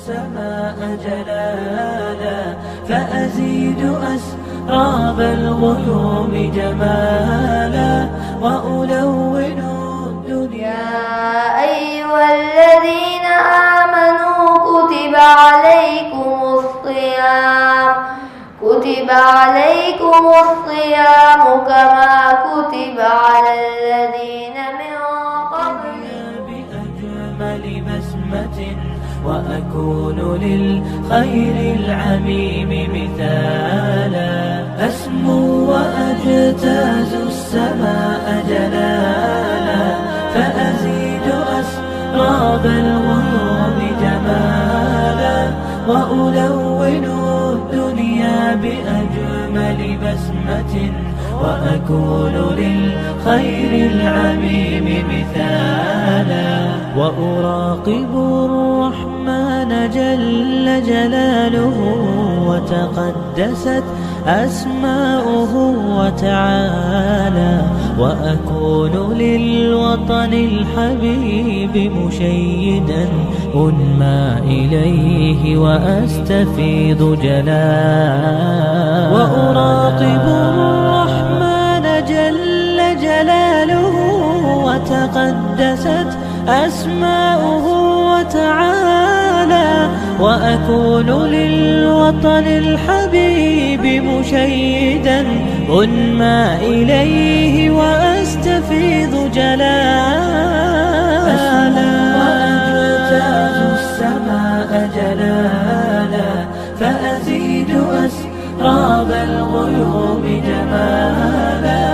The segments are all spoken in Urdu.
السماء جلالا فأزيد أسراب الغيوم جمالا وألون الدنيا. يا أيها الذين آمنوا كتب عليكم الصيام كما كتب على الذين من قبل بأجمل بسمة وأكون للخير العميم مثالا أسمو وأجتاز السماء جلالا فأزيد أسراب الغيوم جمالا وألون الدنيا بأجمل بسمة وأكون للخير العميم مثالا وأراقب الرحمن جل جلاله وتقدست أسماؤه وتعالى وأكون للوطن الحبيب مشيدا أنمى إليه وأستفيض جلالا وأراقب الرحمن جل جلاله وتقدست أسماؤه وتعالى وأكون للوطن الحبيب مشيدا أنمى إليه وأستفيض جلالا وأجتاز السماء جلالا فأزيد أسراب الغيوم جمالا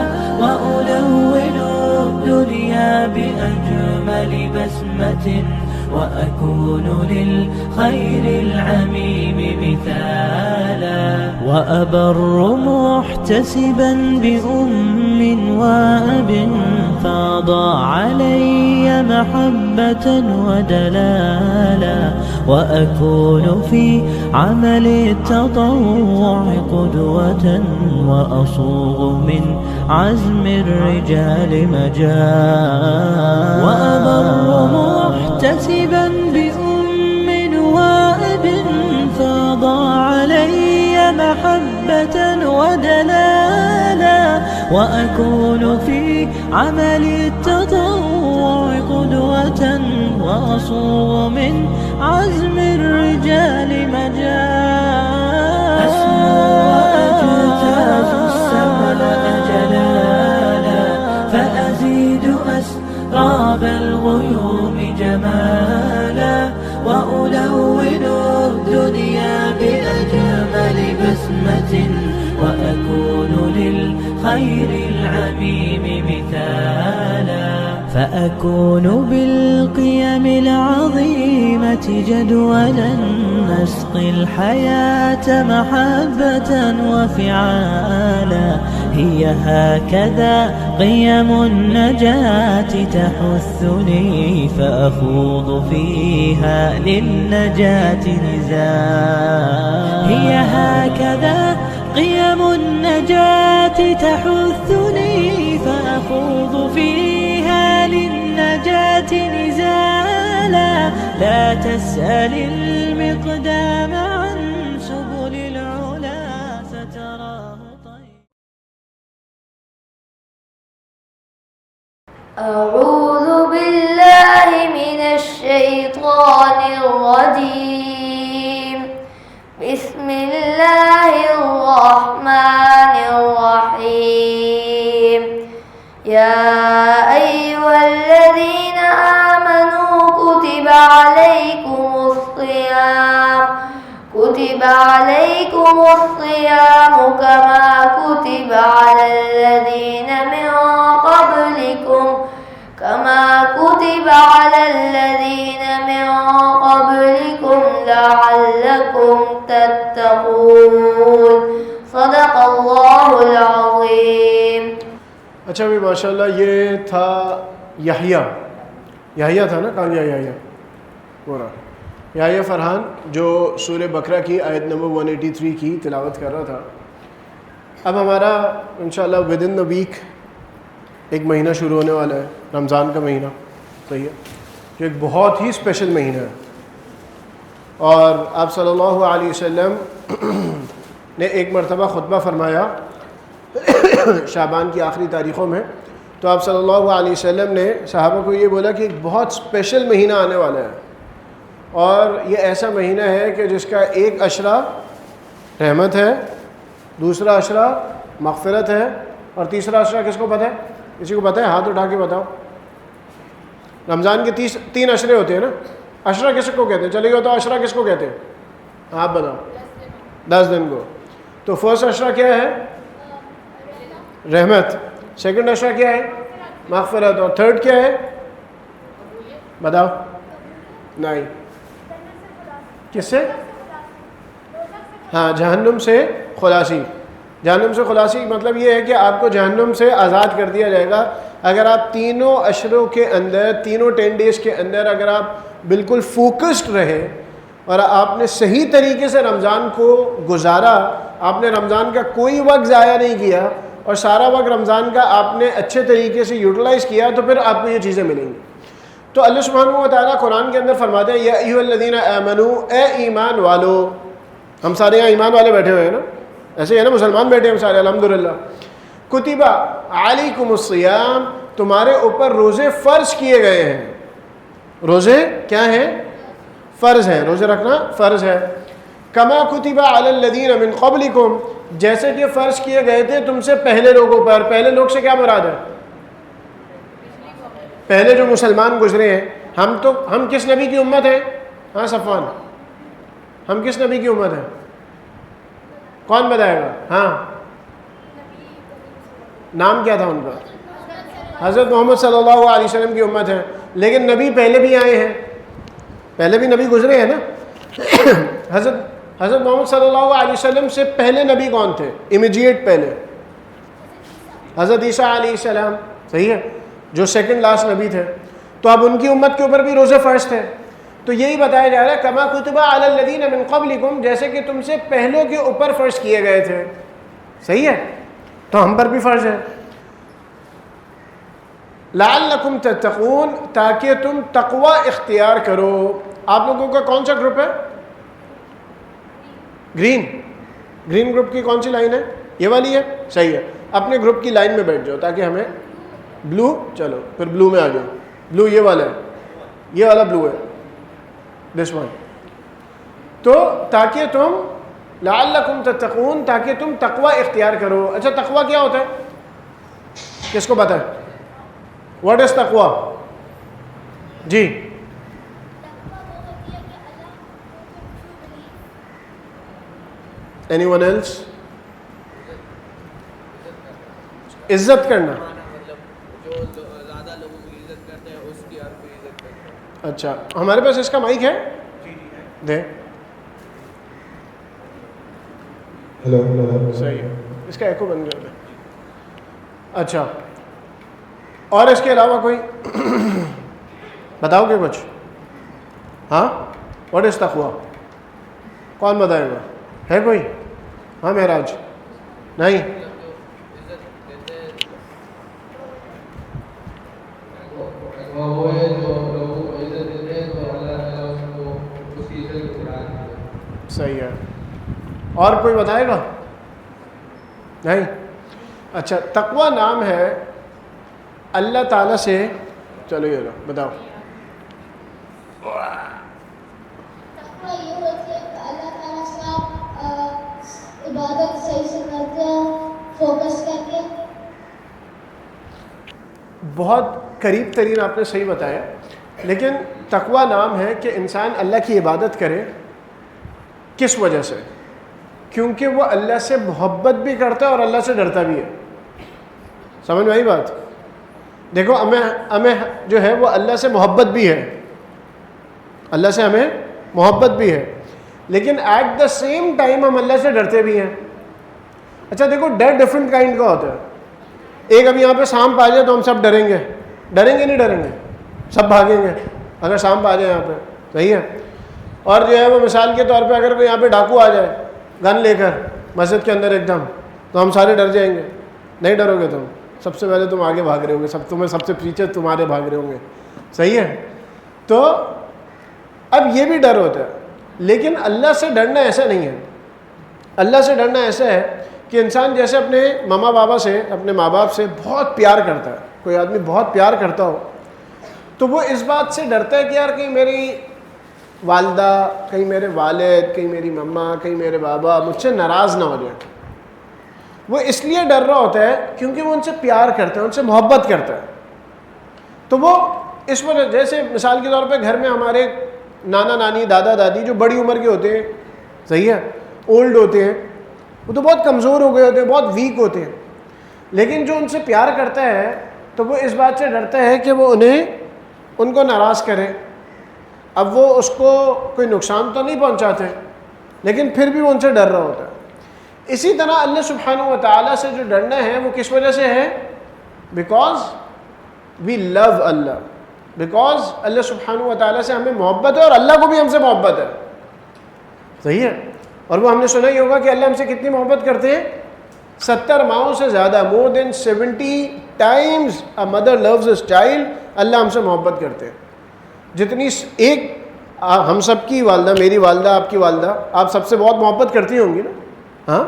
وألون الدنيا بأجمل بسمة وأكون للخير العميم مثالا وأبر محتسبا بأم وأب فاض علي محبة ودلالا وأكون في عمل التطوع قدوة وأصوغ من عزم الرجال مجالا وأبر محتسبا بأم وأب فاض علي محبة ودلالا وأكون في عمل التطوع قدوة وأصوغ من عزم الرجال مجالا أسمو وأجتاز السماء جلالا فأزيد أسراب الغيوم جمالا وألون الدنيا بأجمل بسمة وأكون للخير العميم مثالا فأكون بالقيم العظيمة جدولا نسقي الحياة محبة وفعالا هي هكذا قيم النجاة تحثني فأخوض فيها للنجاة نزالا هي هكذا قيم النجاة تحثني فأخوض فيها للنجاة نزالا لا تسأل المقدام عن سبل العلا ستراه طيب. أعوذ بالله من الشيطان الرجيم. بسم الله الرحمن الرحيم. يا أيها الذين آمنوا كتب عليكم الصيام كما كتب على الذين من قبلكم لعلكم تتقون. صدق اللہ العظیم. اچھا بھی ماشاءاللہ یہ تھا یحییٰ تھا نا، کہاں گیا یحییٰ؟ پورا یحییٰ فرحان جو سورہ بقرہ کی آیت نمبر 183 کی تلاوت کر رہا تھا. اب ہمارا انشاءاللہ ود ان دا ویک ایک مہینہ شروع ہونے والا ہے، رمضان کا مہینہ. صحیح ہے، جو ایک بہت ہی اسپیشل مہینہ ہے. اور آپ صلی اللہ علیہ وسلم نے ایک مرتبہ خطبہ فرمایا شعبان کی آخری تاریخوں میں. تو آپ صلی اللہ علیہ وسلم نے صحابہ کو یہ بولا کہ ایک بہت اسپیشل مہینہ آنے والا ہے، اور یہ ایسا مہینہ ہے کہ جس کا ایک عشرہ رحمت ہے، دوسرا عشرہ مغفرت ہے، اور تیسرا عشرہ کس کو پتہ ہے؟ کسی کو پتہ ہے؟ ہاتھ اٹھا کے بتاؤ. رمضان کے 3 عشرے ہوتے ہیں نا. عشرہ کس کو کہتے ہیں؟ چلے گئے تو عشرہ کس کو کہتے ہیں؟ آپ بتاؤ. 10 دن کو. تو فرسٹ عشرہ کیا ہے؟ رحمت. سیکنڈ عشرہ کیا ہے؟ مغفرت. اور تھرڈ کیا ہے؟ بتاؤ. نہیں. کس سے؟ ہاں، جہنم سے خلاصی. جہنم سے خلاصی مطلب یہ ہے کہ آپ کو جہنم سے آزاد کر دیا جائے گا اگر آپ تینوں عشروں کے اندر، تینوں 10 ڈیز کے اندر اگر آپ بالکل فوکسڈ رہے اور آپ نے صحیح طریقے سے رمضان کو گزارا، آپ نے رمضان کا کوئی وقت ضائع نہیں کیا اور سارا وقت رمضان کا آپ نے اچھے طریقے سے یوٹیلائز کیا، تو پھر آپ کو یہ چیزیں ملیں گی. تو اللہ سبحانہ و تعالیٰ قرآن کے اندر فرماتے ہیں یا ایھا الذین آمنوا، اے ایمان والو. ہم سارے یہاں ایمان والے بیٹھے ہوئے ہیں نا، ایسے ہی ہے نا، مسلمان بیٹھے ہیں ہم سارے الحمدللہ. کتب علیکم الصیام، تمہارے اوپر روزے فرض کیے گئے ہیں. روزے کیا ہیں؟ فرض ہیں. روزے رکھنا فرض ہے. کما کتب علی الذین من قبلکم، جیسے کہ فرض کیے گئے تھے تم سے پہلے لوگوں پر. پہلے لوگ سے کیا مراد ہے؟ پہلے جو مسلمان گزرے ہیں. ہم کس نبی کی امت ہیں؟ ہاں صفوان، ہم کس نبی کی امت ہیں؟ کون بتائے گا؟ ہاں، نام کیا تھا ان کا؟ حضرت محمد صلی اللہ علیہ وسلم کی امت ہے. لیکن نبی پہلے بھی آئے ہیں، پہلے بھی نبی گزرے ہیں نا. حضرت محمد صلی اللہ علیہ وسلم سے پہلے نبی کون تھے؟ امیجیٹ پہلے حضرت عیسیٰ علیہ السلام، صحیح ہے، جو سیکنڈ لاسٹ نبی تھے. تو اب ان کی امت کے اوپر بھی روزے فرض تھے. تو یہی بتایا جا رہا ہے کما کتب علی الذین من قبلکم، جیسے کہ تم سے پہلوں کے اوپر فرض کیے گئے تھے. صحیح ہے، تو ہم پر بھی فرض ہے. لعلکم تتقون، تاکہ تم تقوی اختیار کرو. آپ لوگوں کا کون سا گروپ ہے؟ گرین گروپ کی کون سی لائن ہے؟ یہ والی ہے. صحیح ہے، اپنے گروپ کی لائن میں بیٹھ جاؤ تاکہ ہمیں بلو، چلو پھر بلو میں آ جاؤ. بلو یہ والا ہے، یہ والا بلو ہے، دس ون. تو تاکہ تم لعلکم تتقون، تاکہ تم تقوی اختیار کرو. اچھا تقوی کیا ہوتا ہے؟ کس کو پتہ ہے؟ واٹ از تقوی؟ جی اینی ون ایلس؟ عزت کرنا. اچھا، ہمارے پاس اس کا مائک ہے؟ دے. صحیح ہے، اس کا ایکو بند کر دیں. اچھا، اور اس کے علاوہ کوئی بتاؤ گے کچھ؟ ہاں، واٹ از تقوی؟ کون بتائے گا؟ ہے کوئی؟ ہاں معراج؟ نہیں. صحیح ہے، اور کوئی بتائے گا؟ نہیں. اچھا، تقوی نام ہے اللہ تعالیٰ سے. چلو یہ لو بتاؤ. تقوی یہ ہوتی ہے کہ اللہ تعالیٰ سے آپ عبادت صحیح سے کرتے ہیں، فوکس کر کے. بہت قریب ترین آپ نے صحیح بتایا. لیکن تقوی نام ہے کہ انسان اللہ کی عبادت کرے. کس وجہ سے؟ کیونکہ وہ اللہ سے محبت بھی کرتا ہے اور اللہ سے ڈرتا بھی ہے. سمجھ میں آئی بات؟ دیکھو ہمیں جو ہے وہ اللہ سے محبت بھی ہے، اللہ سے ہمیں محبت بھی ہے، لیکن ایٹ دا سیم ٹائم ہم اللہ سے ڈرتے بھی ہیں. اچھا دیکھو، ڈر ڈفرینٹ کائنڈ کا ہوتا ہے. ایک ابھی یہاں پہ سانپ آ جائے تو ہم سب ڈریں گے نہیں ڈریں گے؟ سب بھاگیں گے اگر سانپ آ جائے یہاں پہ. صحیح ہے. اور جو ہے وہ مثال کے طور پہ اگر کوئی یہاں پہ ڈاکو آ جائے گن لے کر مسجد کے اندر ایک دم، تو ہم سارے ڈر جائیں گے. نہیں ڈرو گے تم؟ سب سے پہلے تم آگے بھاگ رہے ہوں گے، تمہیں سب سے پیچھے تمہارے بھاگ رہے ہوں گے. صحیح ہے. تو اب یہ بھی ڈر ہوتا ہے. لیکن اللہ سے ڈرنا ایسا نہیں ہے. اللہ سے ڈرنا ایسا ہے کہ انسان جیسے اپنے ماما بابا سے, اپنے ماں باپ سے بہت پیار کرتا ہے, کوئی آدمی بہت پیار کرتا ہو تو وہ اس بات سے ڈرتا ہے کہ یار کہیں میری والدہ, کہیں میرے والد, کہیں میری مما, کہیں میرے بابا مجھ سے ناراض نہ ہو جائے. وہ اس لیے ڈر رہا ہوتا ہے کیونکہ وہ ان سے پیار کرتا ہے, ان سے محبت کرتا ہے. تو وہ اس وجہ, جیسے مثال کے طور پہ گھر میں ہمارے نانا نانی, دادا دادی جو بڑی عمر کے ہوتے ہیں, صحیح ہے, اولڈ ہوتے ہیں, وہ تو بہت کمزور ہو گئے ہوتے ہیں, بہت ویک ہوتے ہیں, لیکن جو ان سے پیار کرتا ہے تو وہ اس بات سے ڈرتا ہے کہ وہ ان کو ناراض کرے. اب وہ اس کو کوئی نقصان تو نہیں پہنچاتے, لیکن پھر بھی وہ ان سے ڈر رہا ہوتا ہے. اسی طرح اللہ سبحانہ و تعالیٰ سے جو ڈرنا ہے وہ کس وجہ سے ہے؟ Because we love Allah, because اللہ سبحانہ و تعالیٰ سے ہمیں محبت ہے اور اللہ کو بھی ہم سے محبت ہے. صحیح ہے. اور وہ ہم نے سنا ہی ہوگا کہ اللہ ہم سے کتنی محبت کرتے ہیں, 70 ماؤں سے زیادہ, more than 70 times a mother loves a child. اللہ ہم سے محبت کرتے ہیں جتنی ایک ہم سب کی والدہ, میری والدہ, آپ کی والدہ, آپ سب سے بہت محبت کرتی ہوں گی نا؟ ہاں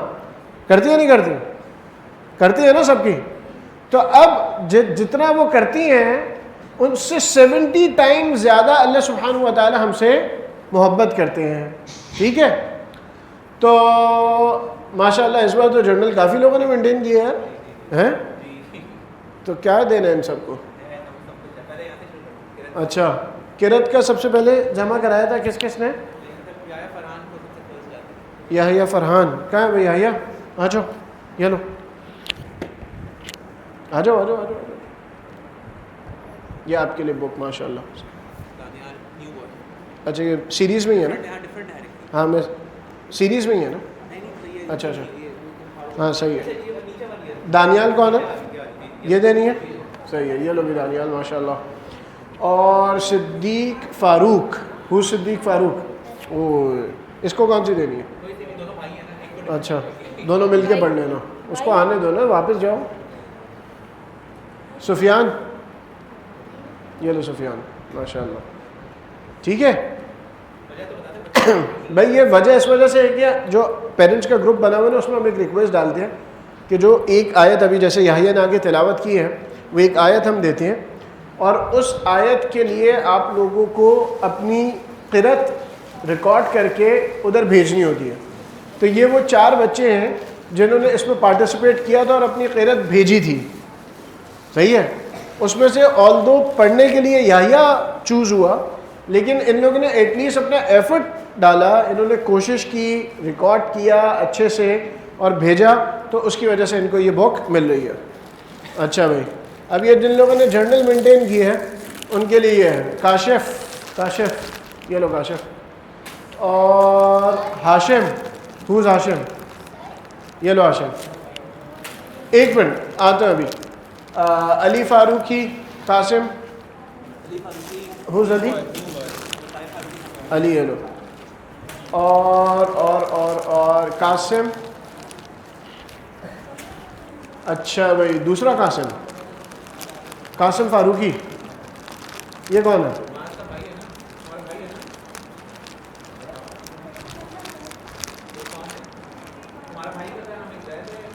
کرتی ہیں, نہیں کرتی؟ کرتی ہیں نا سب کی. تو اب جتنا وہ کرتی ہیں ان سے 70 ٹائم زیادہ اللہ سبحانہ و تعالی ہم سے محبت کرتے ہیں. ٹھیک ہے. تو ماشاءاللہ اس بار تو جرنل کافی لوگوں نے مینٹین کیا ہے. تو کیا دینا ہے ان سب کو؟ اچھا, کرت کا سب سے پہلے جمع کرایا تھا کس نے؟ یحییٰ فرحان. کہاں ہے بھائی یحییٰ؟ آ جاؤ, یہ لو, آ جاؤ آ جاؤ آ جاؤ. یہ آپ کے لیے بک ماشاءاللہ. اچھا یہ سیریز میں ہی ہے نا؟ ہاں میں سیریز میں ہی ہے نا؟ اچھا اچھا ہاں صحیح ہے. دانیال کون ہے؟ یہ دینی ہے, صحیح ہے. یہ لو بھی دانیال ماشاءاللہ. اور صدیق فاروق, ہو صدیق فاروق, او اس کو کون سی دینی ہے؟ اچھا دونوں مل کے پڑھ لینا, اس کو آنے دو نا, واپس جاؤ. سفیان, یہ لو سفیان ماشاءاللہ. ٹھیک ہے بھائی. یہ وجہ اس وجہ سے ہے کہ جو پیرنٹس کا گروپ بنا ہوا ہے نا, اس میں ہم ایک ریکویسٹ ڈالتے ہیں کہ جو ایک آیت ابھی جیسے یحییٰ نے آگے تلاوت کی ہے, وہ ایک آیت ہم دیتے ہیں اور اس آیت کے لیے آپ لوگوں کو اپنی قرأت ریکارڈ کر کے ادھر بھیجنی ہوتی ہے. تو یہ وہ 4 بچے ہیں جنہوں نے اس میں پارٹیسپیٹ کیا تھا اور اپنی قرأت بھیجی تھی. صحیح ہے. اس میں سے آلدو پڑھنے کے لیے یحییٰ چوز ہوا, لیکن ان لوگوں نے ایٹ لیسٹ اپنا ایفرٹ ڈالا, انہوں نے کوشش کی, ریکارڈ کیا اچھے سے اور بھیجا, تو اس کی وجہ سے ان کو یہ بک مل رہی ہے. اچھا بھائی, اب یہ جن لوگوں نے جرنل مینٹین کی ہے ان کے لیے یہ ہے کاشف, یہ لو کاشف. اور ہاشم, ہوز ہاشم, یہ لو ہاشم. ایک منٹ آتا ہوں ابھی. علی فاروقی, قاسم, ہوز علی, علی, یہ لو. اور قاسم. اچھا بھائی, دوسرا قاسم فاروقی, یہ کون ہے؟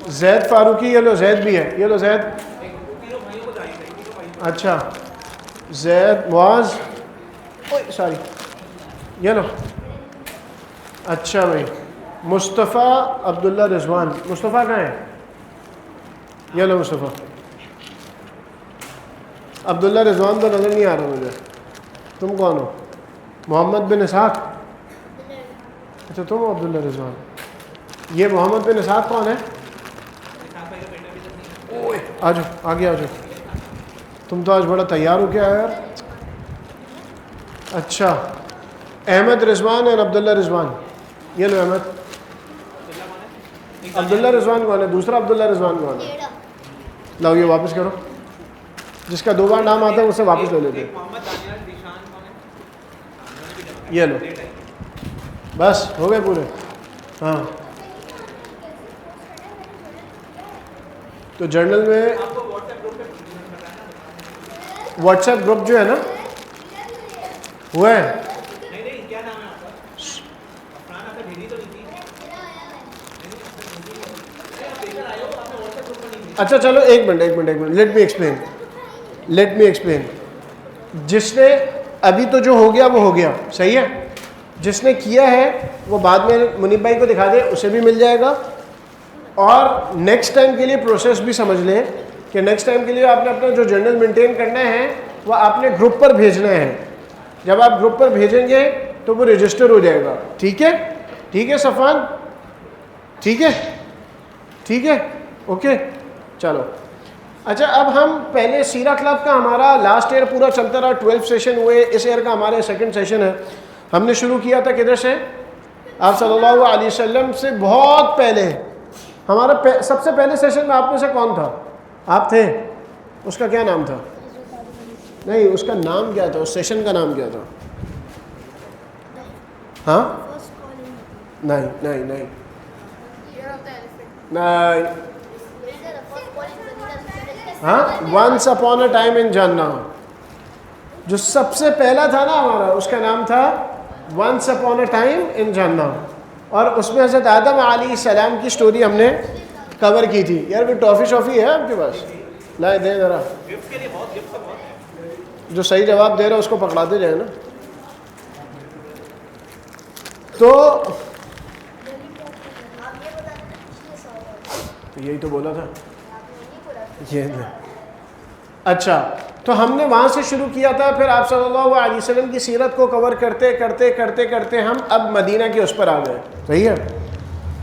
زید فاروقی, یہ لو زید بھی ہے, یہ لو زید. اچھا زید, معاذ, سوری, یہ لو. اچھا بھائی, مصطفیٰ عبداللہ رضوان. مصطفیٰ کہاں ہے؟ یہ لو مصطفیٰ. عبداللہ رضوان تو نظر نہیں آ رہا مجھے. تم کون ہو؟ محمد بن اسحاق. اچھا تم عبداللہ رضوان. یہ محمد بن اسحاق کون ہے؟ آ جاؤ آگے آ جاؤ. تم تو آج بڑا تیار ہو کے آیا یار. اچھا احمد رضوان اور عبداللہ رضوان. یہ لو احمد. عبداللہ رضوان کون ہے؟ دوسرا عبداللہ رضوان کون ہے؟ لاؤ یہ واپس کرو. جس کا 2 بار نام آتا ہے اسے واپس لے لیتے. یہ لو, بس ہو گئے پورے. ہاں تو جرنل میں واٹس ایپ گروپ جو ہے نا, ہوا ہے اچھا چلو ایک منٹ, لیٹ می ایکسپلین. جس نے ابھی تو جو ہو گیا وہ ہو گیا, صحیح ہے. جس نے کیا ہے وہ بعد میں منیب بھائی کو دکھا دے, اسے بھی مل جائے گا. اور نیکسٹ ٹائم کے لیے پروسیس بھی سمجھ لیں کہ نیکسٹ ٹائم کے لیے آپ نے اپنا جو جرنل مینٹین کرنا ہے وہ آپ نے گروپ پر بھیجنا ہے. جب آپ گروپ پر بھیجیں گے تو وہ رجسٹر ہو جائے گا. ٹھیک ہے صفوان, ٹھیک ہے, اوکے چلو. اچھا اب ہم پہلے سیرہ کلب کا ہمارا لاسٹ ایئر پورا چلتا رہا, 12 سیشن ہوئے. اس ایئر کا ہمارے سیکنڈ سیشن ہے. ہم نے شروع کیا تھا کدھر سے؟ آپ صلی اللہ علیہ وسلم سے بہت پہلے. ہمارا سب سے پہلے سیشن میں آپ میں سے کون تھا؟ آپ تھے. اس کا کیا نام تھا؟ نہیں, اس کا نام کیا تھا, اس سیشن کا نام کیا تھا؟ ہاں نہیں ہاں, ونس اپون اے ٹائم ان جنہ. جو سب سے پہلا تھا نا ہمارا, اس کا نام تھا ونس اپون اے ٹائم ان جنہ. اور اس میں حضرت آدم علیہ السلام کی سٹوری ہم نے کور کی تھی. یار کوئی ٹافی شافی ہے آپ کے پاس؟ لائے دیں ذرا. جو صحیح جواب دے رہا ہے اس کو پکڑاتے جائے نا. تو یہی تو بولا تھا یہ. اچھا تو ہم نے وہاں سے شروع کیا تھا. پھر آپ صلی اللہ علیہ وسلم کی سیرت کو کور کرتے ہم اب مدینہ کے اس پر آ گئے. صحیح ہے.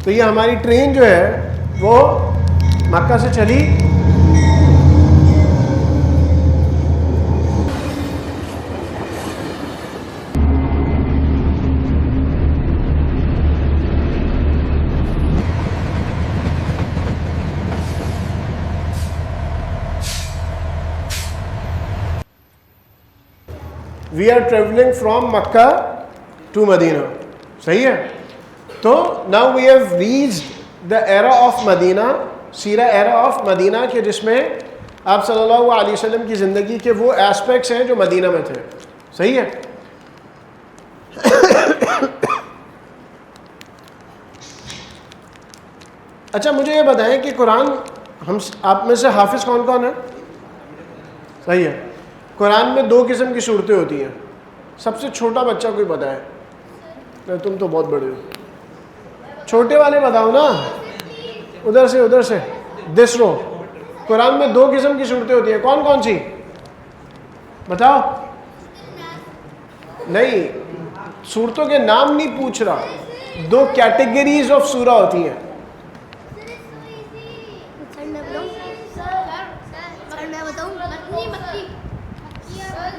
تو یہ ہماری ٹرین جو ہے وہ مکہ سے چلی. We are traveling from Makkah to Medina. صحیح ہے. تو now we have reached the era of Medina, سیرہ era of Medina, کہ جس میں آپ صلی اللہ علیہ وسلم کی زندگی کے وہ ایسپیکٹس ہیں جو مدینہ میں تھے. صحیح ہے. اچھا مجھے یہ بتائیں کہ قرآن ہم آپ میں سے حافظ کون کون ہے؟ صحیح ہے. قرآن میں 2 قسم کی صورتیں ہوتی ہیں. سب سے چھوٹا بچہ کوئی بتائے؟ نہیں تم تو بہت بڑے ہو. چھوٹے والے بتاؤ نا, ادھر سے دس رو. قرآن میں 2 قسم کی صورتیں ہوتی ہیں. کون کون سی بتاؤ؟ نہیں, صورتوں کے نام نہیں پوچھ رہا. 2 کیٹیگریز آف سورہ ہوتی ہیں.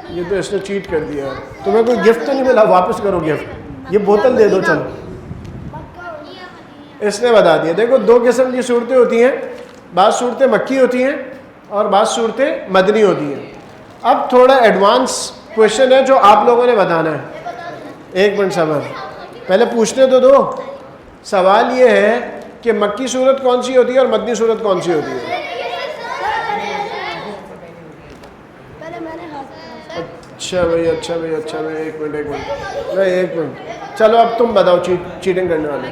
یہ تو اس نے چیٹ کر دیا. تمہیں کوئی گفٹ تو نہیں ملا؟ واپس کرو گفٹ. یہ بوتل دے دو. چلو اس نے بتا دیا. دیکھو 2 قسم کی صورتیں ہوتی ہیں. بعض صورتیں مکی ہوتی ہیں اور بعض صورتیں مدنی ہوتی ہیں. اب تھوڑا ایڈوانس کویشچن ہے جو آپ لوگوں نے بتانا ہے. 1 منٹ صبر, پہلے پوچھنے تو دو. سوال یہ ہے کہ مکی صورت کون سی ہوتی ہے اور مدنی صورت کون سی ہوتی ہے؟ اچھا بھائی 1 منٹ. چلو اب تم بتاؤ, چیٹنگ کرنے والے.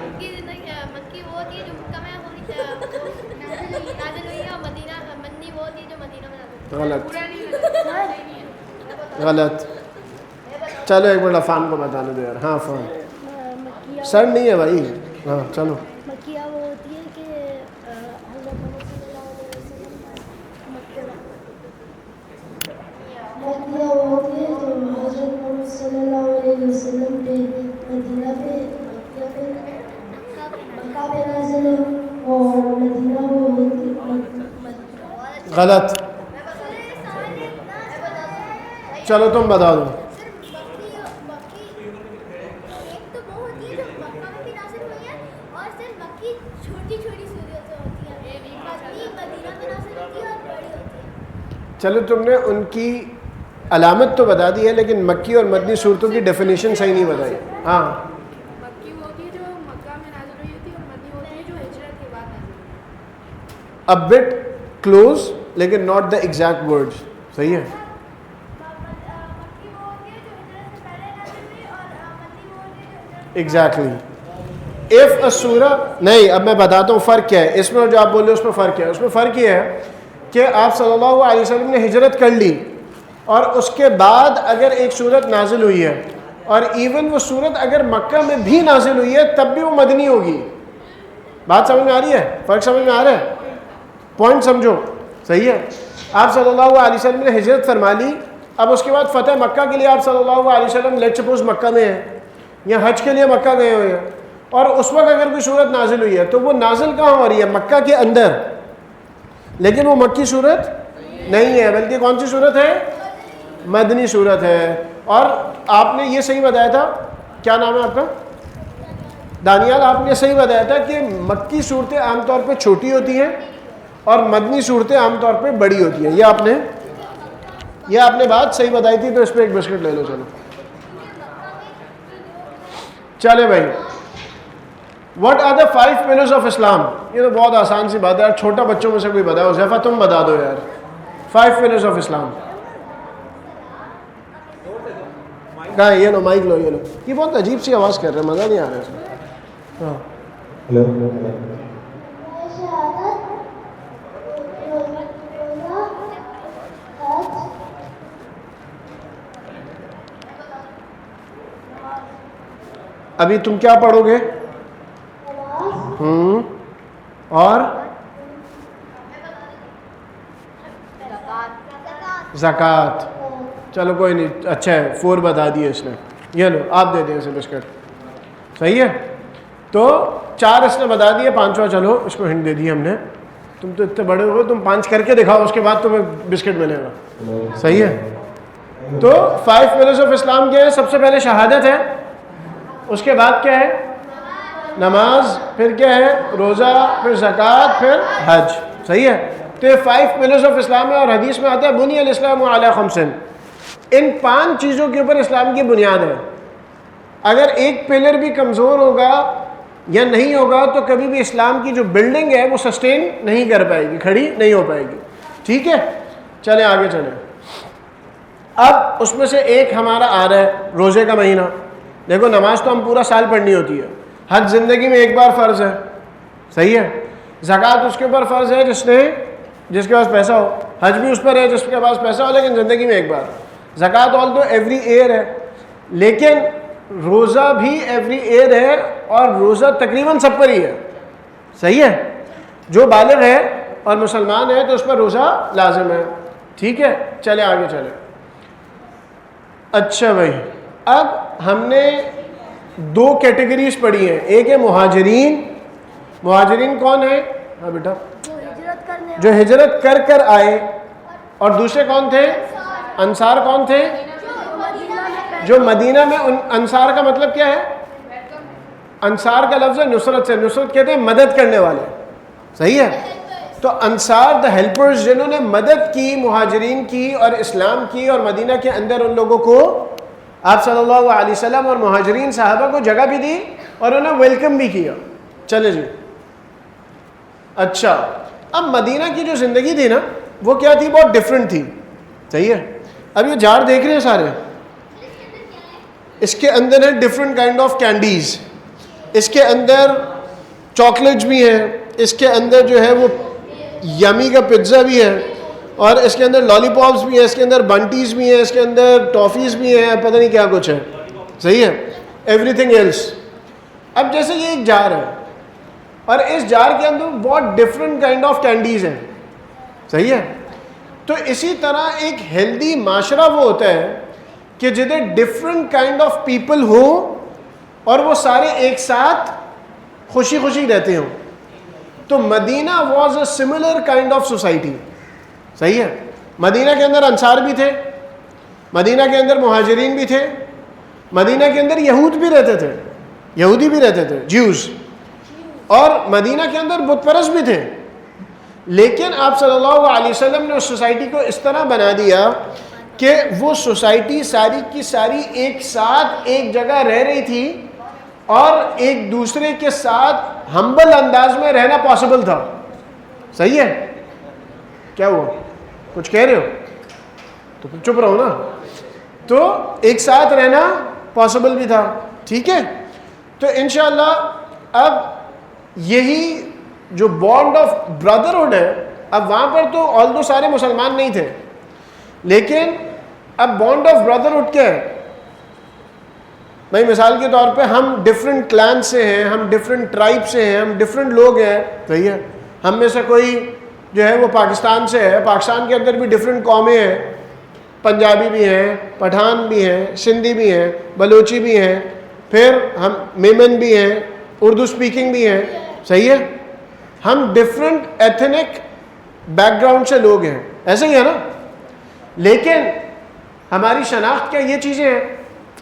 غلط. چلو 1 منٹ عفان کو بتانے دو یار. ہاں عفان. سر نہیں ہے بھائی. ہاں چلو. مکیہ وہ ہوتی ہے کہ مکیہ وہ ہوتی ہے جو حضرت محمد صلی اللہ علیہ وسلم پہ مدینہ پہ مکہ پہ نازل ہے, اور مدینہ وہ ہوتی ہے. غلط. چلو تم بتا دو. چلو تم نے ان کی علامت تو بتا دی ہے لیکن مکی اور مدنی صورتوں کی ڈیفینیشن صحیح نہیں بتائی. ہاں مکی وہ ہوتی ہے جو مکہ میں نازل ہوئی ہوتی ہے, اور مدنی ہوتی ہے جو ہجرت کے بعد نازل ہوئی ہے. a bit close لیکن not the exact words. صحیح ہے. ایگزیکٹلی. if a سورہ نہیں، اب میں بتاتا ہوں فرق کیا ہے اس میں اور جو آپ بول رہے ہو اس میں فرق کیا ہے. اس میں فرق یہ ہے کہ آپ صلی اللہ علیہ وسلم نے ہجرت کر لی اور اس کے بعد اگر ایک صورت نازل ہوئی ہے اور ایون وہ صورت اگر مکہ میں بھی نازل ہوئی ہے تب بھی وہ مدنی ہوگی. بات سمجھ میں آ رہی ہے؟ فرق سمجھ میں آ رہا ہے؟ پوائنٹ سمجھو. صحیح ہے. آپ صلی اللہ علیہ وسلم نے ہجرت فرما لی، اب اس کے بعد فتح مکہ کے لیے آپ صلی اللہ علیہ وسلم لیٹ سپوز مکہ میں ہیں یا حج کے لیے مکہ گئے ہوئے ہیں، اور اس وقت اگر کوئی صورت نازل ہوئی ہے تو وہ نازل کہاں ہو رہی ہے؟ مکہ کے اندر، لیکن وہ مکی صورت نہیں ہے بلکہ کون سی صورت ہے؟ مدنی صورت ہے. اور آپ نے یہ صحیح بتایا تھا، کیا نام ہے آپ کا؟ دانیال. آپ نے صحیح بتایا تھا کہ مکی صورتیں عام طور پہ چھوٹی ہوتی ہیں اور مدنی صورتیں عام طور پہ بڑی ہوتی ہیں. یہ آپ نے بات صحیح بتائی تھی. تو اس پہ ایک بسکٹ لے لو. چلو چلے بھائی. What are the 5 pillars of Islam? یہ تو بہت آسان سی بات ہے یار، چھوٹا بچوں میں سے کوئی بتاؤ. حذیفہ تم بتا دو یار. 5 پلرز آف اسلام. کہاں ہے؟ یہ لو مائک لو. یہ لو. یہ بہت عجیب سی آواز کر رہے ہیں، مزہ نہیں آ رہا اس میں. ہاں ابھی تم کیا پڑھو گے؟ اور زکوٰۃ. چلو کوئی نہیں، اچھا ہے 4 بتا دیے اس نے. یہ لو آپ دے دیں اسے بسکٹ. صحیح ہے. تو 4 اس نے بتا دیے، 5واں چلو اس کو ہنٹ دے دی ہم نے. تم تو اتنے بڑے ہو، تم 5 کر کے دکھاؤ، اس کے بعد تمہیں بسکٹ ملے گا. صحیح ہے. تو 5 پلرز آف اسلام کیا ہے؟ سب سے پہلے شہادت ہے، اس کے بعد کیا ہے؟ نماز، پھر کیا ہے؟ روزہ، پھر زکوٰۃ، پھر حج. صحیح ہے. تو یہ 5 پلرز آف اسلام ہے. اور حدیث میں آتا ہے بنی الاسلام علی 5. ان 5 چیزوں کے اوپر اسلام کی بنیاد ہے. اگر ایک پلر بھی کمزور ہوگا یا نہیں ہوگا تو کبھی بھی اسلام کی جو بلڈنگ ہے وہ سسٹین نہیں کر پائے گی، کھڑی نہیں ہو پائے گی. ٹھیک ہے. چلیں آگے چلیں. اب اس میں سے ایک ہمارا آ رہا ہے روزے کا مہینہ. دیکھو نماز تو ہم پورا سال پڑھنی ہوتی ہے، حج زندگی میں ایک بار فرض ہے. صحیح ہے. زکوٰۃ اس کے اوپر فرض ہے جس کے پاس پیسہ ہو. حج بھی اس پر ہے جس کے پاس پیسہ ہو، لیکن زندگی میں ایک بار. زکوٰۃ آل تو ایوری ایئر ہے، لیکن روزہ بھی ایوری ایئر ہے، اور روزہ تقریباً سب پر ہی ہے. صحیح ہے. جو بالغ ہے اور مسلمان ہے تو اس پر روزہ لازم ہے. ٹھیک ہے. چلے آگے چلے. اچھا بھائی، اب ہم نے 2 کیٹیگریز پڑھی ہیں. ایک ہے مہاجرین. مہاجرین کون ہے؟ ہاں بیٹا، جو ہجرت کر آئے. اور دوسرے کون تھے؟ انصار. کون تھے؟ جو مدینہ میں. انصار کا مطلب کیا ہے؟ انصار کا لفظ ہے نصرت سے. نصرت کہتے ہیں مدد کرنے والے. صحیح ہے. تو انصار دا ہیلپرز، جنہوں نے مدد کی مہاجرین کی اور اسلام کی، اور مدینہ کے اندر ان لوگوں کو آپ صلی اللہ علیہ وسلم اور مہاجرین صحابہ کو جگہ بھی دی اور انہیں ویلکم بھی کیا. چلے جی. اچھا، اب مدینہ کی جو زندگی تھی نا وہ کیا تھی؟ بہت ڈفرینٹ تھی. صحیح ہے. اب یہ جار دیکھ رہے ہیں سارے، اس کے اندر ہے ڈفرینٹ کائنڈ آف کینڈیز. اس کے اندر چاکلیٹس بھی ہیں، اس کے اندر جو ہے وہ یمی کا پزا بھی ہے، اور اس کے اندر لالی پاپس بھی ہیں، اس کے اندر بنٹیز بھی ہیں، اس کے اندر ٹافیز بھی ہیں، پتہ نہیں کیا کچھ ہے. صحیح ہے. Everything else. اب جیسے یہ ایک جار ہے اور اس جار کے اندر بہت ڈفرینٹ کائنڈ آف کینڈیز ہیں. صحیح ہے. تو اسی طرح ایک ہیلدی معاشرہ وہ ہوتا ہے کہ جدھر ڈفرینٹ کائنڈ آف پیپل ہوں اور وہ سارے ایک ساتھ خوشی خوشی رہتے ہوں. تو Medina was a similar kind of society. صحیح ہے. مدینہ کے اندر انصار بھی تھے، مدینہ کے اندر مہاجرین بھی تھے، مدینہ کے اندر یہود بھی رہتے تھے، یہودی بھی رہتے تھے، جیوز، اور مدینہ کے اندر بت پرست بھی تھے. لیکن آپ صلی اللہ علیہ وسلم نے اس سوسائٹی کو اس طرح بنا دیا کہ وہ سوسائٹی ساری کی ساری ایک ساتھ ایک جگہ رہ رہی تھی اور ایک دوسرے کے ساتھ ہمبل انداز میں رہنا پاسبل تھا. صحیح ہے. کیا ہوا؟ کچھ کہہ رہے ہو تو چپ رہو نا. تو ایک ساتھ رہنا پاسبل بھی تھا. ٹھیک ہے. تو انشاءاللہ اب یہی جو بانڈ آف برادرہڈ ہے، اب وہاں پر تو آلدو سارے مسلمان نہیں تھے، لیکن اب بانڈ آف برادرہڈ کیا ہے؟ بھائی مثال کے طور پہ ہم ڈفرینٹ کلان سے ہیں، ہم ڈفرینٹ ٹرائب سے ہیں، ہم ڈفرینٹ لوگ ہیں، صحیح ہے؟ ہم میں سے کوئی جو ہے وہ پاکستان سے ہے، پاکستان کے اندر بھی ڈفرینٹ قومیں ہیں، پنجابی بھی ہیں، پٹھان بھی ہیں، سندھی بھی ہیں، بلوچی بھی ہیں، پھر ہم میمن بھی ہیں، اردو سپیکنگ بھی ہیں، صحیح ہے؟ ہم ڈفرینٹ ایتھنک بیک گراؤنڈ سے لوگ ہیں، ایسے ہی ہے نا؟ لیکن ہماری شناخت کیا یہ چیزیں ہیں؟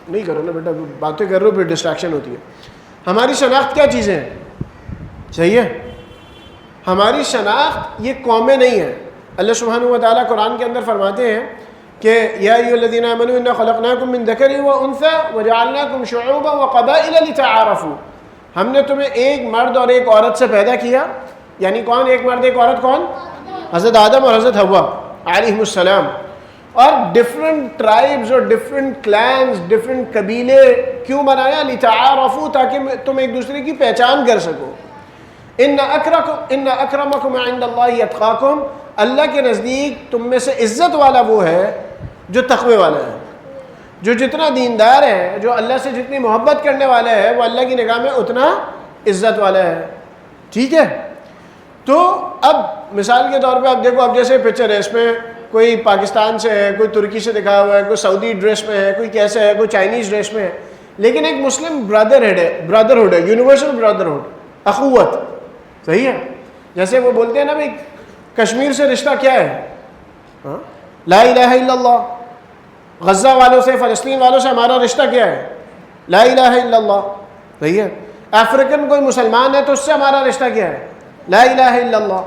نہیں کرو نا بیٹا، باتیں کر رہے ہو پھر ڈسٹریکشن ہوتی ہے. ہماری شناخت کیا چیزیں ہیں؟ صحیح ہے؟ ہماری شناخت یہ قومیں نہیں ہیں. اللہ سبحانہ و تعالیٰ قرآن کے اندر فرماتے ہیں کہ یا ایھا الذین آمنوا انا خلقناکم من ذکر و انثی وجعلناکم شعوبا وقبائل لتعارفوا. ہم نے تمہیں ایک مرد اور ایک عورت سے پیدا کیا. یعنی کون ایک مرد ایک عورت؟ کون؟ حضرت آدم اور حضرت حوا علیہم السلام. اور ڈفرینٹ ٹرائبز اور ڈفرینٹ کلینز، ڈفرینٹ قبیلے کیوں بنایا؟ لتعارفوا، تاکہ تم ایک دوسرے کی پہچان کر سکو. ان اکرمکم عند اللہ اتقاکم، اللہ کے نزدیک تم میں سے عزت والا وہ ہے جو تقوی والا ہے. جو جتنا دیندار ہے، جو اللہ سے جتنی محبت کرنے والا ہے، وہ اللہ کی نگاہ میں اتنا عزت والا ہے. ٹھیک ہے؟ تو اب مثال کے طور پہ اب دیکھو، اب جیسے پکچر ہے، اس میں کوئی پاکستان سے ہے، کوئی ترکی سے دکھا ہوا ہے، کوئی سعودی ڈریس میں ہے، کوئی کیسے ہے، کوئی چائنیز ڈریس میں ہے، لیکن ایک مسلم برادرہڈ ہے، یونیورسل برادرہڈ، اخوت. صحیح ہے؟ جیسے وہ بولتے ہیں نا بھائی کشمیر سے رشتہ کیا ہے؟ لا الہ الا اللہ. غزہ والوں سے، فلسطین والوں سے ہمارا رشتہ کیا ہے؟ لا الہ الا اللہ. صحیح ہے؟ افریقن کوئی مسلمان ہے تو اس سے ہمارا رشتہ کیا ہے؟ لا الہ الا اللہ.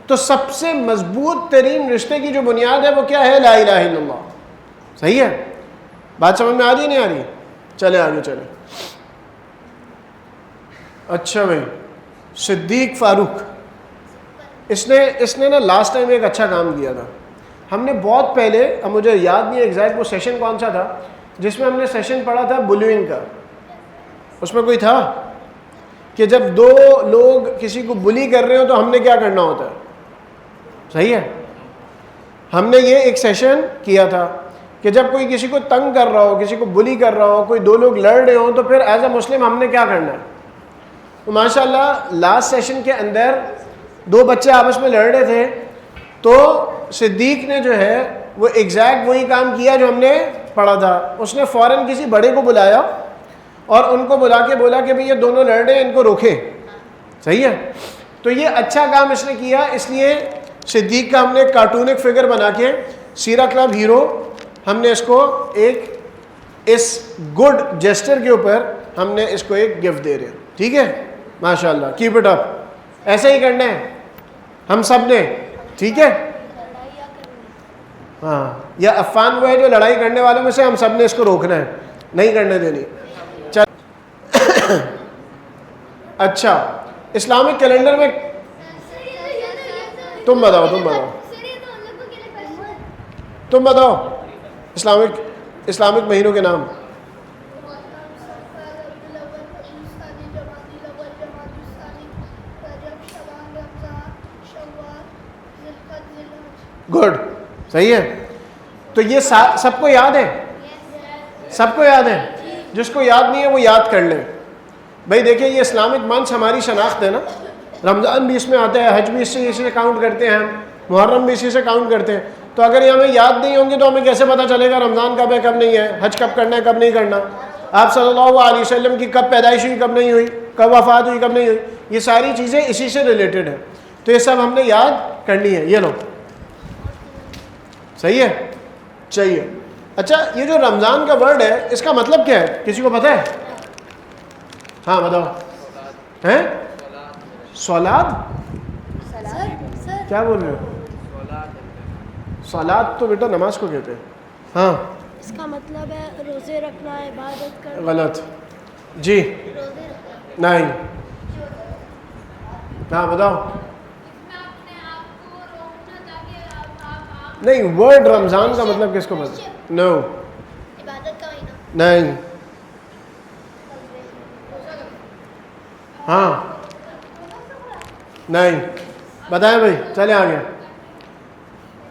تو سب سے مضبوط ترین رشتے کی جو بنیاد ہے وہ کیا ہے؟ لا الہ الا اللہ. صحیح ہے؟ بات سمجھ میں آ رہی ہے نہیں آ رہی؟ چلے آگے چلے. اچھا بھائی، صدیق فاروق، اس نے نا لاسٹ ٹائم ایک اچھا کام کیا تھا. ہم نے بہت پہلے، اب مجھے یاد نہیں ایگزیکٹ وہ سیشن کون سا تھا، جس میں ہم نے سیشن پڑھا تھا بلوئنگ کا. اس میں کوئی تھا کہ جب دو لوگ کسی کو بلی کر رہے ہو تو ہم نے کیا کرنا ہوتا ہے. صحیح ہے؟ ہم نے یہ ایک سیشن کیا تھا کہ جب کوئی کسی کو تنگ کر رہا ہو، کسی کو بلی کر رہا ہو، کوئی دو لوگ لڑ رہے ہوں، تو پھر ایز اے مسلم ہم نے کیا کرنا ہے. تو ماشاء اللہ لاسٹ سیشن کے اندر دو بچے آپس میں لڑ رہے تھے، تو صدیق نے جو ہے وہ ایگزیکٹ وہی کام کیا جو ہم نے پڑھا تھا. اس نے فوراً کسی بڑے کو بلایا اور ان کو بلا کے بولا کہ بھئی یہ دونوں لڑ رہے ہیں، ان کو روکے. صحیح ہے؟ تو یہ اچھا کام اس نے کیا، اس لیے صدیق کا ہم نے کارٹونک فگر بنا کے سیرا کلب ہیرو، ہم نے اس کو ایک اس گڈ جیسچر کے اوپر ہم نے اس کو ایک گفٹ دے رہے ہیں. ٹھیک ہے؟ ماشاء اللہ، کیپ اٹ اپ. ایسے ہی کرنا ہے ہم سب نے. ٹھیک ہے؟ ہاں، یا عفان وہ ہے جو لڑائی کرنے والوں میں سے، ہم سب نے اس کو روکنا ہے، نہیں کرنے دینی. چل اچھا، اسلامک کیلنڈر میں تم بتاؤ اسلامک مہینوں کے نام. گڈ، صحیح ہے. تو یہ سب کو یاد ہے؟ سب کو یاد ہے؟ جس کو یاد نہیں ہے وہ یاد کر لے. بھائی دیکھیں، یہ اسلامک منتھس ہماری شناخت ہے نا. رمضان بھی اس میں آتا ہے، حج بھی اسی سے کاؤنٹ کرتے ہیں ہم، محرم بھی اسی سے کاؤنٹ کرتے ہیں. تو اگر یہ ہمیں یاد نہیں ہوں گے تو ہمیں کیسے پتہ چلے گا رمضان کب ہے کب نہیں ہے، حج کب کرنا ہے کب نہیں کرنا، آپ صلی اللہ علیہ وسلم کی کب پیدائش ہوئی کب نہیں ہوئی، کب وفات ہوئی کب نہیں ہوئی. یہ ساری چیزیں اسی سے ریلیٹڈ ہیں. تو یہ سب ہم نے یاد کرنی ہے. یہ لو، صحیح ہے؟ چاہیے. اچھا، یہ جو رمضان کا ورڈ ہے اس کا مطلب کیا ہے؟ کسی کو پتہ ہے؟ ہاں بتاؤ. ہیں؟ صلات؟ کیا بول رہے ہو؟ صلات تو بیٹا نماز کو کہتے ہیں. ہاں، اس کا مطلب ہے روزے رکھنا، عبادت کرنا. غلط. جی نہیں. ہاں بتاؤ. نہیں، ورڈ رمضان کا مطلب کس کو پتہ؟ نو. عبادت کا مہینہ. نہیں. ہاں نہیں بتائیں بھائی, چلے آگے.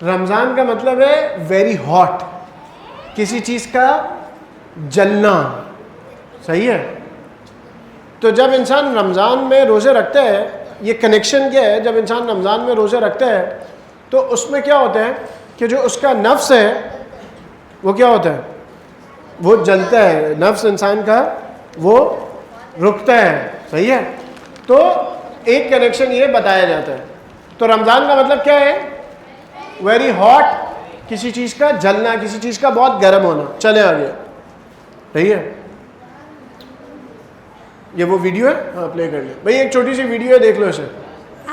رمضان کا مطلب ہے ویری ہاٹ, کسی چیز کا جلنا, صحیح ہے. تو جب انسان رمضان میں روزے رکھتا ہے, یہ کنیکشن کیا ہے, جب انسان رمضان میں روزے رکھتا ہے تو اس میں کیا ہوتا ہے کہ جو اس کا نفس ہے وہ کیا ہوتا ہے, وہ جلتا ہے, نفس انسان کا وہ رکتا ہے, صحیح ہے. تو ایک کنیکشن یہ بتایا جاتا ہے. تو رمضان کا مطلب کیا ہے, ویری ہاٹ, کسی چیز کا جلنا, کسی چیز کا بہت گرم ہونا. چلے آگے, صحیح ہے. یہ وہ ویڈیو ہے, ہاں پلے کر لیں بھائی, ایک چھوٹی سی ویڈیو ہے, دیکھ لو اسے.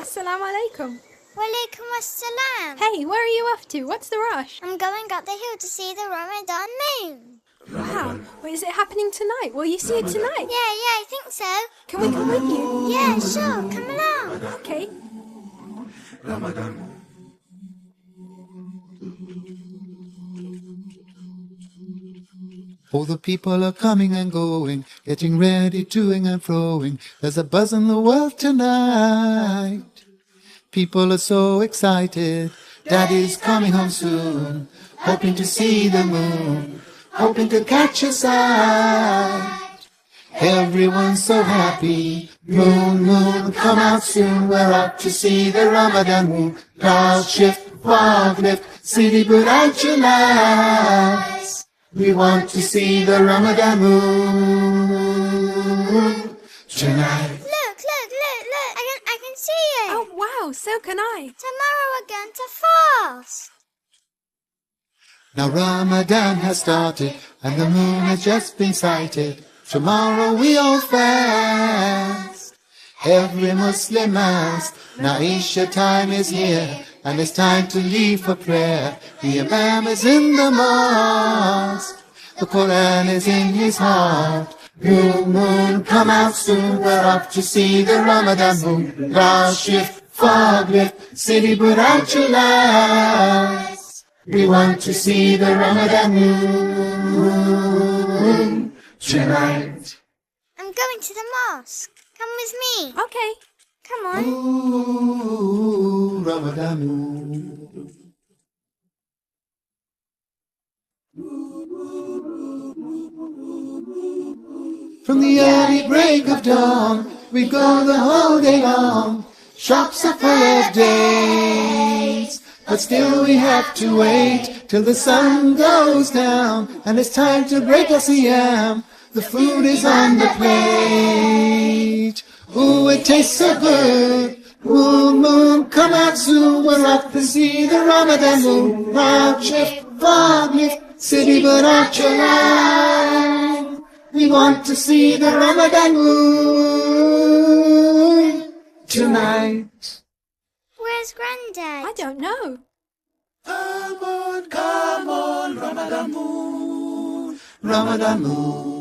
Assalamu alaikum. Walaikum assalam. Hey, where are you off to? What's the rush? I'm going up the hill to see the Ramadan moon. Wow. Wait, is it happening tonight? Will you see it tonight? Yeah, I think so. Can we come with you? Yeah, sure, come along. Okay. All the people are coming and going, getting ready, toing and froing. There's a buzz in the world tonight. People are so excited. Daddy's coming home soon, hoping to see the moon, hoping to catch a sight. Everyone's so happy. Moon, moon, come out soon. We're up to see the Ramadan moon. Clouds shift, fog lift, city bright your lights. We want to see the Ramadan moon tonight. Look, I can see it. Oh, wow, so can I. Tomorrow we're going to fast. Now Ramadan has started and the moon has just been sighted. Tomorrow we all fast. Every Muslim asks, now Isha time is here and it's time to leave for prayer. The Imam is in the mosque, the Quran is in his heart. Moon, moon, come out soon, we're up to see the Ramadan moon. Clouds shift, fog lift, city bright your lights. We want to see the Ramadan moon tonight. I'm going to the mosque. Come with me. Okay. Come on. Ooh, Ramadan moon. From the early break of dawn, we go the whole day long. Shops are full of dates, but still we have to wait till the sun goes down, and it's time to break our siyam. The food is on the plate. Ooh, it tastes so good. Moon, moon, come out soon. We're up to see the Ramadan moon. Round shift, fog lift, city but out your line. We want to see the Ramadan moon tonight. Where's Granddad? I don't know. Come on, Ramadan moon, Ramadan moon.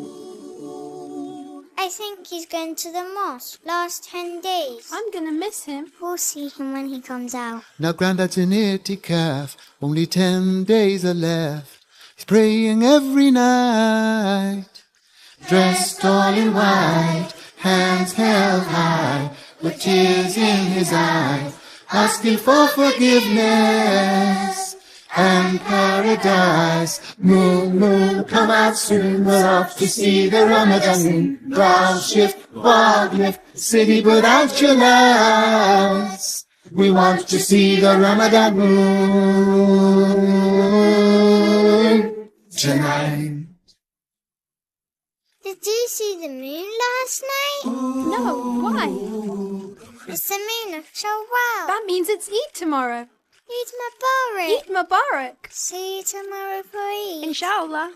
I think he's going to the mosque. Last 10 days. I'm gonna miss him. We'll see him when he comes out. Now Granddad's in itikaf, only 10 days are left. He's praying every night, dressed all in white, hands held high, with tears in his eyes, asking for forgiveness and paradise. Moon, moon, come out soon, we're off to see the Ramadan moon. Cloud shift, fog lift, city without your lights. We want to see the Ramadan moon tonight. Did you see the moon last night? No, why? It's the moon of Shawwal. That means it's Eid tomorrow. Eid Mubarak. Eid Mubarak. See you tomorrow for Eid. Inshallah.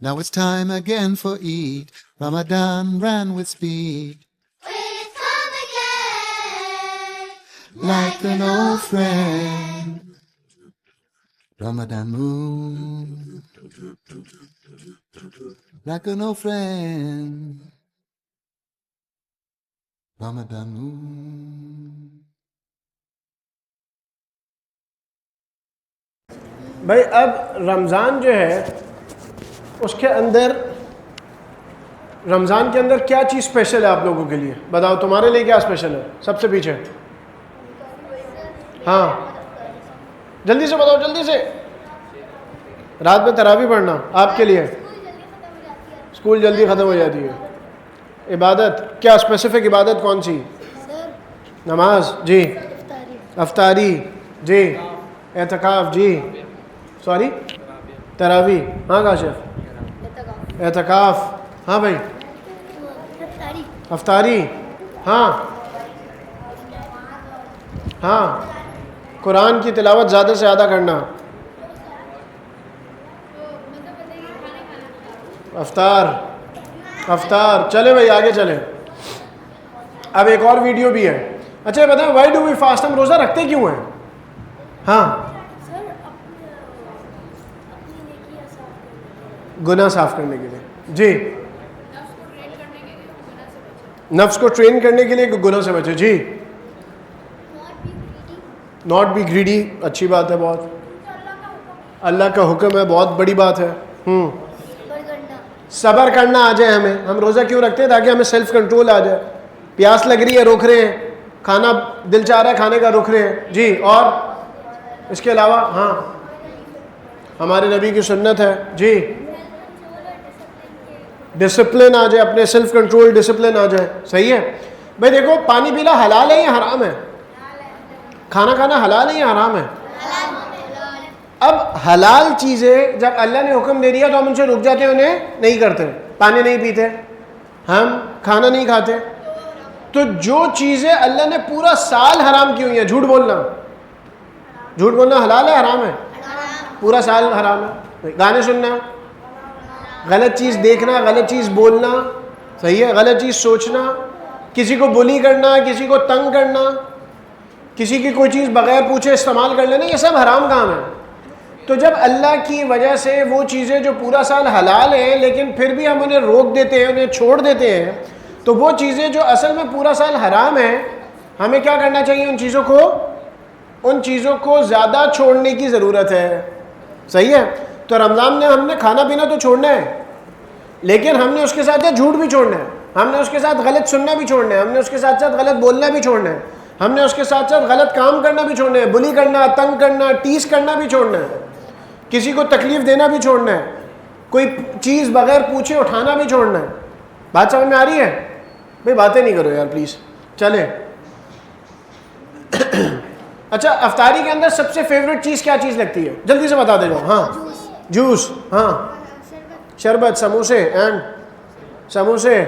Now it's time again for Eid. Ramadan ran with speed, We've come again. like an old friend. Ramadan moon, like an old friend. Ramadan moon. بھائی اب رمضان جو ہے اس کے اندر رمضان کے اندر کیا چیز اسپیشل ہے آپ لوگوں کے لیے؟ بتاؤ تمہارے لیے کیا اسپیشل ہے؟ سب سے پیچھے ہاں جلدی سے بتاؤ، جلدی سے. رات میں تراویح پڑھنا آپ کے لیے. اسکول جلدی ختم ہو جاتی ہے. عبادت کیا اسپیسیفک عبادت کون سی؟ نماز جی، افطاری جی، اعتکاف جی، سوری تراویح ہاں کاشف، اعتکاف ہاں بھائی، افطاری ہاں ہاں، قرآن کی تلاوت زیادہ سے زیادہ کرنا، افطار. چلے بھائی آگے چلیں. اب ایک اور ویڈیو بھی ہے. اچھا بتائیں وائی ڈو وی فاسٹ؟ ہم روزہ رکھتے کیوں ہیں؟ ہاں گناہ صاف کرنے کے لیے جی، نفس کو ٹرین کرنے کے لیے کہ گناہ سے بچے جی. ناٹ بی گریڈی اچھی بات ہے بہت. اللہ کا حکم ہے، بہت بڑی بات ہے. صبر کرنا آ جائے ہمیں. ہم روزہ کیوں رکھتے ہیں؟ تاکہ ہمیں سیلف کنٹرول آ جائے. پیاس لگ رہی ہے روک رہے ہیں، کھانا دل چاہ رہا ہے کھانے کا روک رہے ہیں جی. اور اس کے علاوہ ہاں ہمارے نبی کی سنت ہے جی، ڈسپلن آ جائے، اپنے سیلف کنٹرول ڈسپلن آ جائے. صحیح ہے بھائی. دیکھو پانی پینا حلال ہے یا حرام ہے؟ کھانا کھانا حلال ہے یا حرام ہے؟ اب حلال چیزیں جب اللہ نے حکم دے دیا تو ہم ان سے رک جاتے ہیں، انہیں نہیں کرتے. پانی نہیں پیتے، ہم کھانا نہیں کھاتے. تو جو چیزیں اللہ نے پورا سال حرام کی ہوئی ہیں، جھوٹ بولنا حلال ہے حرام ہے؟ پورا سال حرام ہے. گانے سننا، غلط چیز دیکھنا، غلط چیز بولنا، صحیح ہے، غلط چیز سوچنا، کسی کو بلی کرنا، کسی کو تنگ کرنا، کسی کی کوئی چیز بغیر پوچھے استعمال کر لینا، یہ سب حرام کام ہے. تو جب اللہ کی وجہ سے وہ چیزیں جو پورا سال حلال ہیں لیکن پھر بھی ہم انہیں روک دیتے ہیں، انہیں چھوڑ دیتے ہیں، تو وہ چیزیں جو اصل میں پورا سال حرام ہیں، ہمیں کیا کرنا چاہیے؟ ان چیزوں کو زیادہ چھوڑنے کی ضرورت ہے. صحیح ہے. تو رمضان میں ہم نے کھانا پینا تو چھوڑنا ہے، لیکن ہم نے اس کے ساتھ جھوٹ بھی چھوڑنا ہے، ہم نے اس کے ساتھ غلط سننا بھی چھوڑنا ہے، ہم نے اس کے ساتھ غلط بولنا بھی چھوڑنا ہے، ہم نے اس کے ساتھ غلط کام کرنا بھی چھوڑنا ہے، بلی کرنا، تنگ کرنا، ٹیز کرنا بھی چھوڑنا ہے، کسی کو تکلیف دینا بھی چھوڑنا ہے، کوئی چیز بغیر پوچھے اٹھانا بھی چھوڑنا ہے. بات سمجھ میں آ رہی ہے؟ بھئی باتیں نہیں کرو یار پلیز. چلیں اچھا افطاری کے اندر سب سے فیوریٹ چیز کیا چیز لگتی ہے؟ جلدی سے بتا دے جاؤ. ہاں جوس، ہاں شربت، سموسے،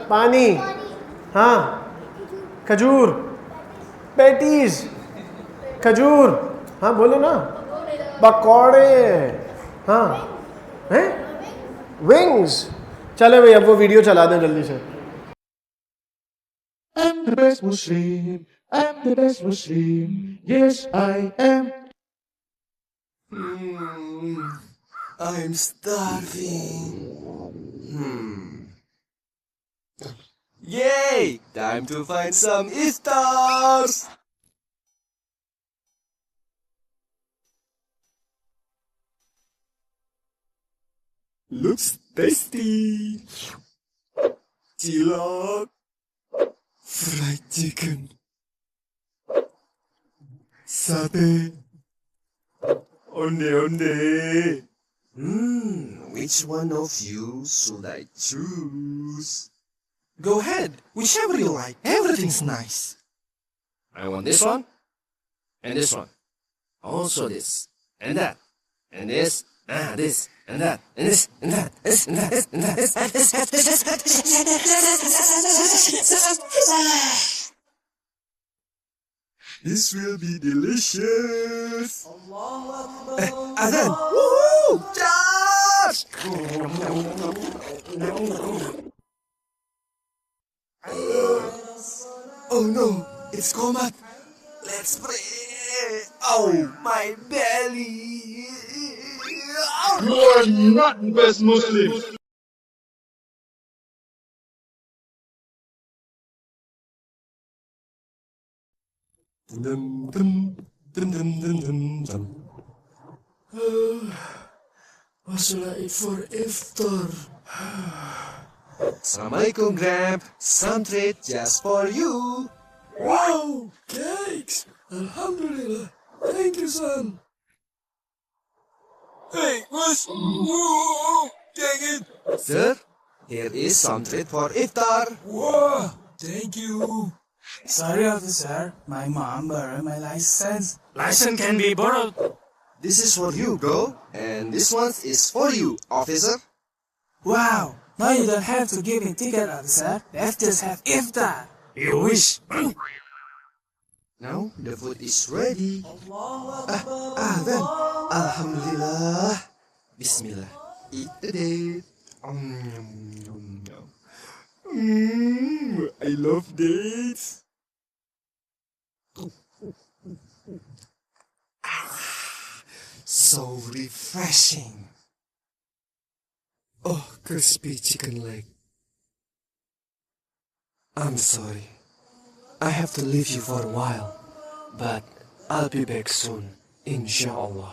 پانی، ہاں کھجور، پیٹیز، کھجور، ہاں بولو نا، پکوڑے، ہاں ونگز. چلے بھائی اب وہ ویڈیو چلا دیں جلدی سے. I'm the best Muslim. I'm the best Muslim. Yes, I am. I'm starving. Yay! Time to find some iftars. Looks tasty. Tilak. Fried chicken. Satay. Onde. Which one of you should I choose? Go ahead, whichever you like. Everything's nice. I want this one, and this one. Also this, and that, and this, this, and that, and this, and that, this, and that, this, and that, this. This will be delicious. Adhan, woohoo! Charge! Oh no, it's Comat. Let's pray. Oh, my belly. You are not the best Muslim. Dum dum dum dum dum dum dum. What shall I eat for iftar? Assalamualaikum, Gramp. Some treat just for you. Wow, cakes! Alhamdulillah. Thank you, son. Hey, what's... Whoa, dang it! Sir, here is some treat for iftar. Whoa, thank you. Sorry, officer. My mom borrowed my license. License can be borrowed. This is for you, bro. And this one is for you, officer. Wow, now you don't have to give me ticket, officer. Let's just have iftar. You wish. Now the food is ready. Then, alhamdulillah. Bismillah. Eat the date. I love dates. So refreshing. Oh, crispy chicken leg. I'm sorry. I have to leave you for a while, but I'll be back soon, inshallah.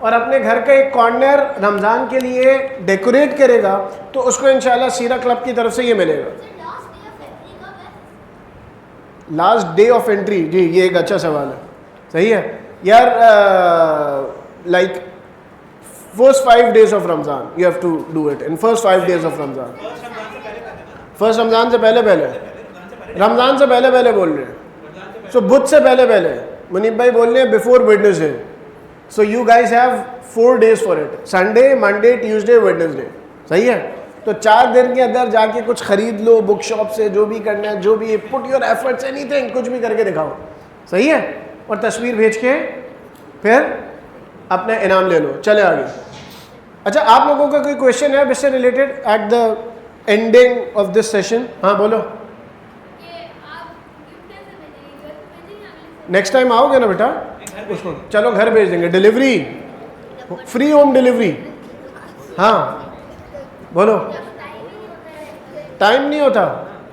اور اپنے گھر کا ایک کارنر رمضان کے لیے ڈیکوریٹ کرے گا تو اس کو انشاءاللہ سیرہ کلب کی طرف سے یہ ملے گا. لاسٹ ڈے آف انٹری, جی یہ ایک اچھا سوال ہے, صحیح ہے یار. Like first 5 days of Ramzan you have to do it in first 5 days of Ramzan. First رمضان سے پہلے رمضان سے پہلے بول رہے ہیں, سو بدھ سے پہلے منیب بھائی بول رہے ہیں before Wednesday. So you guys have 4 days for it, Sunday, Monday, Tuesday, Wednesday, صحیح ہے. تو 4 دن کے اندر جا کے کچھ خرید لو بک شاپ سے, جو بھی کرنا ہے, جو بھی put your efforts any thing, کچھ بھی کر کے دکھاؤ, صحیح ہے, اور تصویر بھیج کے پھر اپنا انعام لے لو. چلے آگے. اچھا آپ لوگوں کا کوئی کویشچن ہے اس سے related at the ending of this session? ہاں بولو. نیکسٹ ٹائم آؤ گے نا بیٹا اس کو, چلو گھر بھیج دیں گے, ڈلیوری, فری ہوم ڈلیوری. ہاں بولو. ٹائم نہیں ہوتا,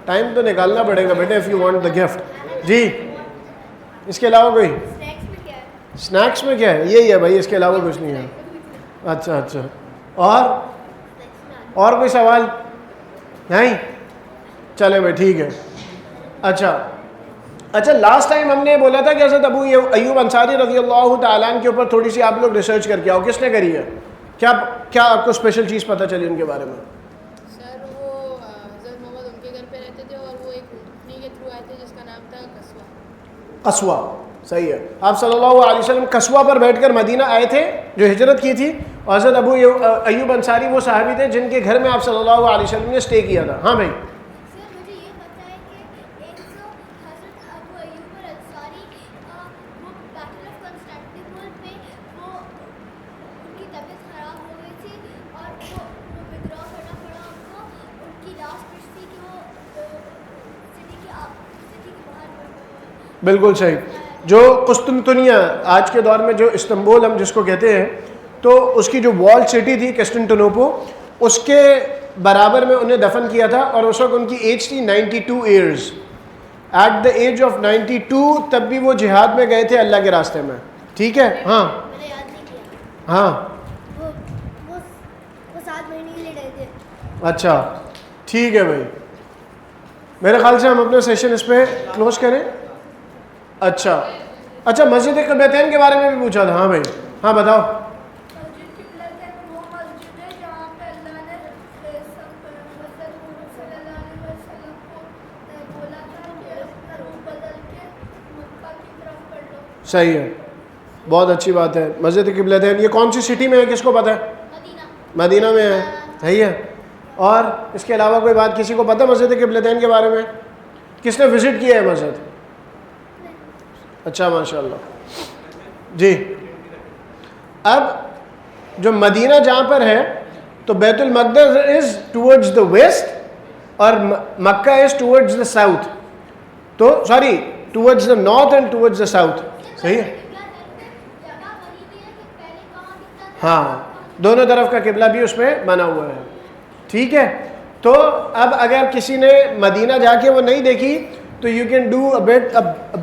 ٹائم تو نکالنا پڑے گا بیٹا if you want the gift. جی اس کے علاوہ کوئی اسنیکس میں کیا ہے؟ یہی ہے بھائی, اس کے علاوہ کچھ نہیں ہے. اچھا اچھا, اور کوئی سوال نہیں؟ چلے بھائی ٹھیک ہے. اچھا لاسٹ ٹائم ہم نے بولا تھا کہ حضرت ابو ایوب انصاری رضی اللہ تعالیٰ عنہ کے اوپر تھوڑی سی آپ لوگ ریسرچ کر کے آؤ. کس نے کری ہے؟ کیا آپ کو اسپیشل چیز پتہ چلی ان کے بارے میں؟ سر وہ حضرت محمد ان کے گھر پہ رہتے تھے اور وہ ایک اونٹنی کے تھرو آئے تھے جس کا نام تھا قصوہ. صحیح ہے, آپ صلی اللہ علیہ وسلم قصوہ پر بیٹھ کر مدینہ آئے تھے جو ہجرت کی تھی, اور حضرت ابو ایوب انصاری وہ صحابی تھے جن کے گھر میں آپ صلی اللہ علیہ وسلم نے اسٹے کیا تھا. ہاں بھائی. بالکل صحیح. جو قسطنطنیہ آج کے دور میں جو استنبول ہم جس کو کہتے ہیں, تو اس کی جو وال سٹی تھی قسطنطنیپل, اس کے برابر میں انہیں دفن کیا تھا, اور اس وقت ان کی ایج تھی 92 years. At the age of 92 تب بھی وہ جہاد میں گئے تھے اللہ کے راستے میں. ٹھیک ہے. ہاں ہاں اچھا ٹھیک ہے بھائی, میرے خیال سے ہم اپنا سیشن اس پہ کلوز کریں. اچھا مسجد قبلتین کے بارے میں بھی پوچھا تھا. ہاں بھائی, ہاں بتاؤ. صحیح ہے, بہت اچھی بات ہے. مسجد قبلتین یہ کون سی سٹی میں ہے, کس کو پتہ ہے؟ مدینہ میں ہے. صحیح ہے. اور اس کے علاوہ کوئی بات کسی کو پتہ مسجد قبلتین کے بارے میں؟ کس نے وزٹ کیا ہے مسجد؟ اچھا ماشاء اللہ. جی اب جو مدینہ جہاں پر ہے تو بیت المقدس از ٹورڈز دا ویسٹ اور مکہ از ٹورڈز دا ساؤتھ, تو sorry towards the north and towards the south. صحیح ہے. ہاں دونوں طرف کا قبلہ بھی اس میں بنا ہوا ہے. ٹھیک ہے. تو اب اگر کسی نے مدینہ جا کے وہ نہیں دیکھی تو you can do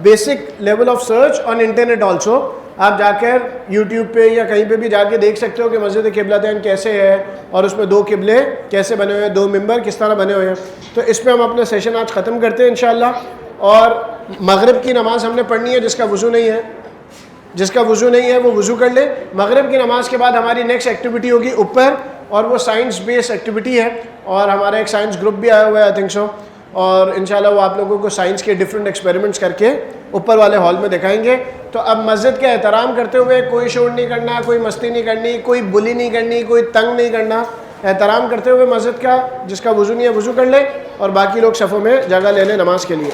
basic level of search on internet also. آپ جا کر یوٹیوب پہ یا کہیں پہ بھی جا کے دیکھ سکتے ہو کہ مسجد قبلتین کیسے ہے, اور اس میں 2 قبلے کیسے بنے ہوئے ہیں, 2 ممبر کس طرح بنے ہوئے ہیں. تو اس پہ ہم اپنا سیشن آج ختم کرتے ہیں انشاءاللہ. اور مغرب کی نماز ہم نے پڑھنی ہے, جس کا وضو نہیں ہے وہ وضو کر لے. مغرب کی نماز کے بعد ہماری نیکسٹ ایکٹیویٹی ہوگی اوپر, اور وہ سائنس بیس ایکٹیویٹی ہے, اور ہمارا ایک سائنس گروپ بھی آیا ہوا ہے آئی تھنک سو, اور انشاءاللہ وہ آپ لوگوں کو سائنس کے ڈفرینٹ ایکسپیریمنٹس کر کے اوپر والے ہال میں دکھائیں گے. تو اب مسجد کا احترام کرتے ہوئے کوئی شور نہیں کرنا, کوئی مستی نہیں کرنی, کوئی بلی نہیں کرنی, کوئی تنگ نہیں کرنا. احترام کرتے ہوئے مسجد کا, جس کا وضو نہیں ہے وضو کر لے, اور باقی لوگ صفوں میں جگہ لے لیں نماز کے لیے.